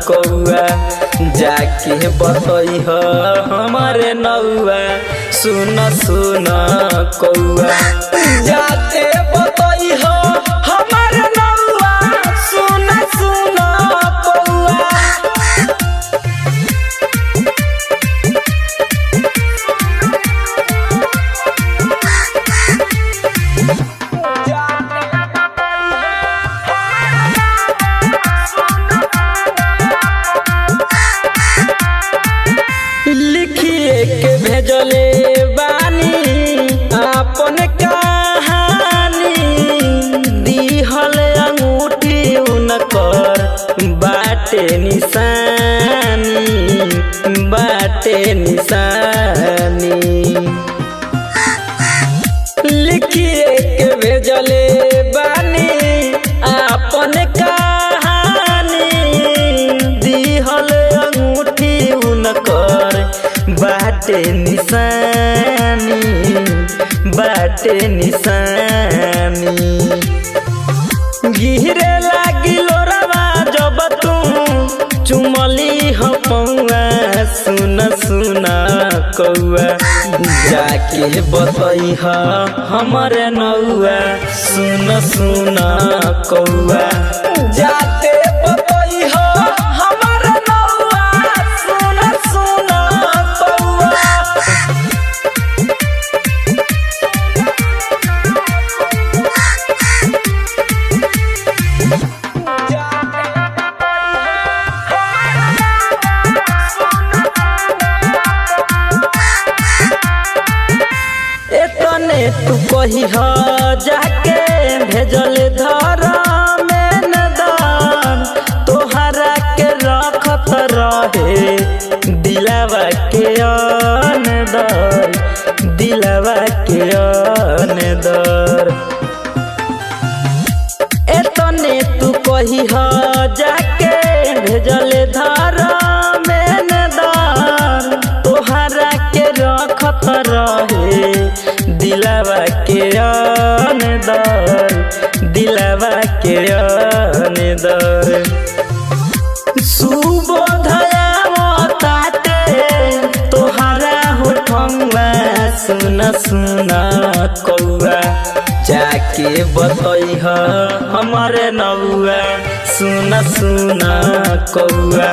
कौआ जाके बतई हमारे नौआ सुन सुन कौआ जाके बतई हमारे नौआ सुन सुन कौआ। लिखिए के भेजले बानी अपन कहानी दिहल अंगूठी उनकर बाटे निशानी लिखिए के भेजले बानी अपन कहानी दिहल अंगूठी उनकर बाटे निशानी गिरे लागिलो रवा जब तू चुमली हो पौआ सुन सुन कौआ जाके बतई हमारे नौआ सुन सुन कौआ जाके बतई हमारे नौआ सुन सुन कौआ। एतने तू कही जाके भेजल धर में दान तोहरा के रखत रहे दिलवा के अनदर एतने तू कही जाके भेजल धर में दान तोहरा के रखत रहे दिलवा के अनदर सुबोधया ताटे तोहरा होठवा सुन सुन कौआ जाके बतई हमारे नौआ सुन सुन कौआ।